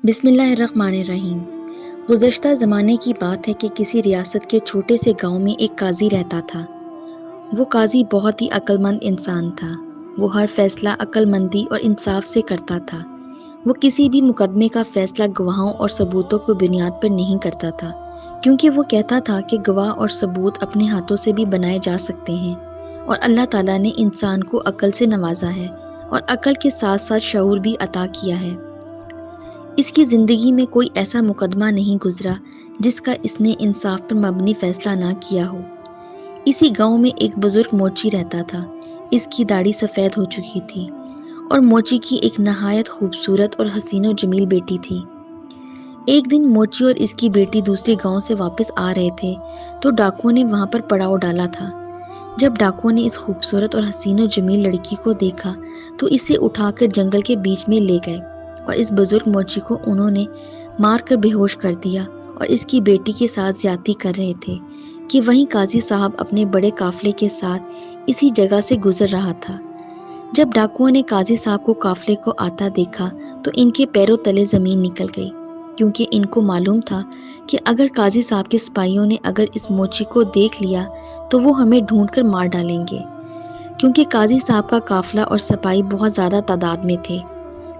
بسم اللہ الرحمن الرحیم۔ گزشتہ زمانے کی بات ہے کہ کسی ریاست کے چھوٹے سے گاؤں میں ایک قاضی رہتا تھا۔ وہ قاضی بہت ہی عقل مند انسان تھا۔ وہ ہر فیصلہ عقل مندی اور انصاف سے کرتا تھا۔ وہ کسی بھی مقدمے کا فیصلہ گواہوں اور ثبوتوں کو بنیاد پر نہیں کرتا تھا، کیونکہ وہ کہتا تھا کہ گواہ اور ثبوت اپنے ہاتھوں سے بھی بنائے جا سکتے ہیں، اور اللہ تعالیٰ نے انسان کو عقل سے نوازا ہے اور عقل کے ساتھ ساتھ شعور بھی عطا کیا ہے۔ اس کی زندگی میں کوئی ایسا مقدمہ نہیں گزرا جس کا اس نے انصاف پر مبنی فیصلہ نہ کیا ہو۔ اسی گاؤں میں ایک بزرگ موچی رہتا تھا۔ اس کی داڑھی سفید ہو چکی تھی اور موچی کی ایک نہایت خوبصورت اور حسین و جمیل بیٹی تھی۔ ایک دن موچی اور اس کی بیٹی دوسرے گاؤں سے واپس آ رہے تھے تو ڈاکوؤں نے وہاں پر پڑاؤ ڈالا تھا۔ جب ڈاکوؤں نے اس خوبصورت اور حسین و جمیل لڑکی کو دیکھا تو اسے اٹھا کر جنگل کے بیچ میں لے گئے، اور اس بزرگ موچی کو انہوں نے مار کر بے ہوش کر دیا، اور اس کی بیٹی کے ساتھ زیادتی کر رہے تھے کہ وہیں قاضی صاحب اپنے بڑے قافلے کے ساتھ اسی جگہ سے گزر رہا تھا۔ جب ڈاکوؤں نے قاضی صاحب کو قافلے کو آتا دیکھا تو ان کے پیروں تلے زمین نکل گئی، کیونکہ ان کو معلوم تھا کہ اگر قاضی صاحب کے سپاہیوں نے اگر اس موچی کو دیکھ لیا تو وہ ہمیں ڈھونڈ کر مار ڈالیں گے، کیونکہ قاضی صاحب کا قافلہ اور سپاہی بہت زیادہ تعداد میں تھے۔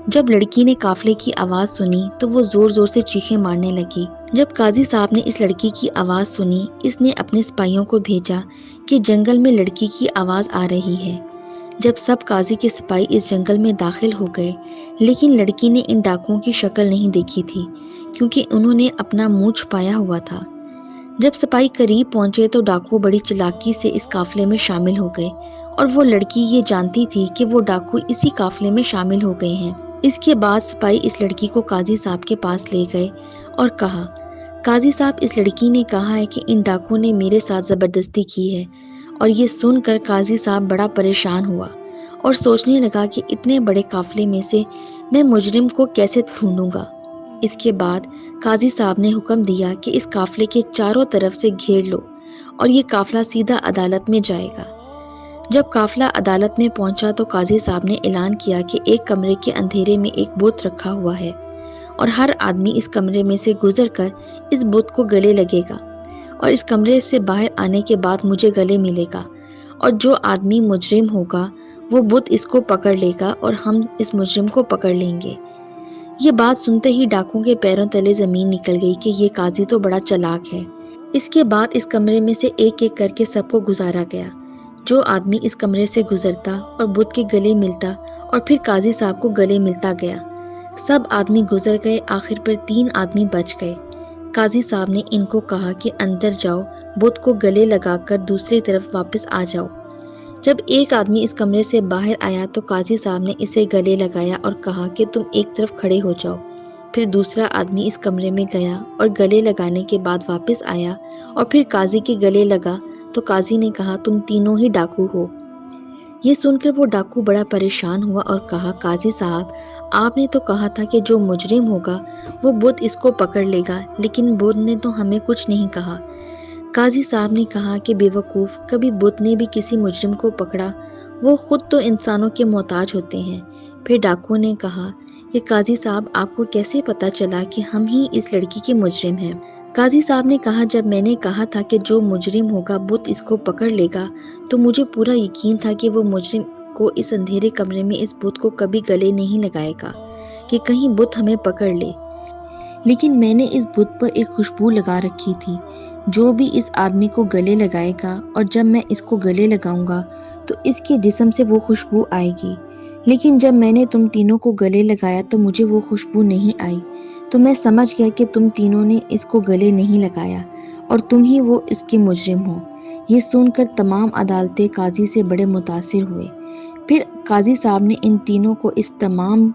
جب لڑکی نے قافلے کی آواز سنی تو وہ زور زور سے چیخیں مارنے لگی۔ جب قاضی صاحب نے اس لڑکی کی آواز سنی، اس نے اپنے سپاہیوں کو بھیجا کہ جنگل میں لڑکی کی آواز آ رہی ہے۔ جب سب قاضی کے سپاہی اس جنگل میں داخل ہو گئے، لیکن لڑکی نے ان ڈاکوؤں کی شکل نہیں دیکھی تھی، کیونکہ انہوں نے اپنا منہ چھپایا ہوا تھا۔ جب سپاہی قریب پہنچے تو ڈاکو بڑی چلاکی سے اس قافلے میں شامل ہو گئے، اور وہ لڑکی یہ جانتی تھی کہ وہ ڈاکو اسی قافلے میں شامل ہو گئے ہیں۔ اس کے بعد سپاہی اس لڑکی کو قاضی صاحب کے پاس لے گئے اور کہا، قاضی صاحب، اس لڑکی نے کہا ہے کہ ان ڈاکوؤں نے میرے ساتھ زبردستی کی ہے۔ اور یہ سن کر قاضی صاحب بڑا پریشان ہوا اور سوچنے لگا کہ اتنے بڑے قافلے میں سے میں مجرم کو کیسے ڈھونڈوں گا۔ اس کے بعد قاضی صاحب نے حکم دیا کہ اس قافلے کے چاروں طرف سے گھیر لو، اور یہ قافلہ سیدھا عدالت میں جائے گا۔ جب قافلہ عدالت میں پہنچا تو قاضی صاحب نے اعلان کیا کہ ایک کمرے کے اندھیرے میں ایک بت رکھا ہوا ہے، اور ہر آدمی اس کمرے میں سے گزر کر اس بت کو گلے لگے گا، اور اس کمرے سے باہر آنے کے بعد مجھے گلے ملے گا، اور جو آدمی مجرم ہوگا وہ بت اس کو پکڑ لے گا اور ہم اس مجرم کو پکڑ لیں گے۔ یہ بات سنتے ہی ڈاکوؤں کے پیروں تلے زمین نکل گئی کہ یہ قاضی تو بڑا چلاک ہے۔ اس کے بعد اس کمرے میں سے ایک ایک کر کے سب کو گزارا گیا۔ جو آدمی اس کمرے سے گزرتا اور بت کے گلے ملتا اور پھر قاضی صاحب کو گلے ملتا گیا۔ سب آدمی گزر گئے، آخر پر 3 آدمی بچ گئے۔ قاضی صاحب نے ان کو کہا کہ اندر جاؤ، بت کو گلے لگا کر دوسری طرف واپس آ جاؤ۔ جب ایک آدمی اس کمرے سے باہر آیا تو قاضی صاحب نے اسے گلے لگایا اور کہا کہ تم ایک طرف کھڑے ہو جاؤ۔ پھر دوسرا آدمی اس کمرے میں گیا اور گلے لگانے کے بعد واپس آیا اور پھر قاضی کے گلے لگا تو قاضی نے کہا، تم تینوں ہی ڈاکو ہو۔ یہ سن کر وہ ڈاکو بڑا پریشان ہوا اور کہا، قاضی صاحب، آپ نے تو کہا تھا کہ جو مجرم ہوگا وہ بت اس کو پکڑ لے گا، لیکن بت نے تو ہمیں کچھ نہیں کہا۔ قاضی صاحب نے کہا کہ بے وقوف، کبھی بت نے بھی کسی مجرم کو پکڑا؟ وہ خود تو انسانوں کے محتاج ہوتے ہیں۔ پھر ڈاکو نے کہا کہ قاضی صاحب، آپ کو کیسے پتا چلا کہ ہم ہی اس لڑکی کے مجرم ہیں؟ قاضی صاحب نے کہا، جب میں نے کہا تھا کہ جو مجرم ہوگا بت اس کو پکڑ لے گا تو مجھے پورا یقین تھا کہ وہ مجرم کو اس اندھیرے کمرے میں اس بت کو کبھی گلے نہیں لگائے گا کہ کہیں بت ہمیں پکڑ لے۔ لیکن میں نے اس بت پر ایک خوشبو لگا رکھی تھی، جو بھی اس آدمی کو گلے لگائے گا اور جب میں اس کو گلے لگاؤں گا تو اس کے جسم سے وہ خوشبو آئے گی۔ لیکن جب میں نے تم تینوں کو گلے لگایا تو مجھے وہ خوشبو نہیں آئی، تو میں سمجھ گیا کہ تم تینوں نے اس کو گلے نہیں لگایا اور تم ہی وہ اس کے مجرم ہو۔ یہ سن کر تمام عدالتیں قاضی سے بڑے متاثر ہوئے۔ پھر قاضی صاحب نے ان تینوں کو اس تمام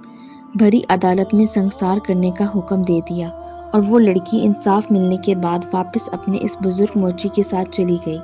بھری عدالت میں سنگسار کرنے کا حکم دے دیا، اور وہ لڑکی انصاف ملنے کے بعد واپس اپنے اس بزرگ موچی کے ساتھ چلی گئی۔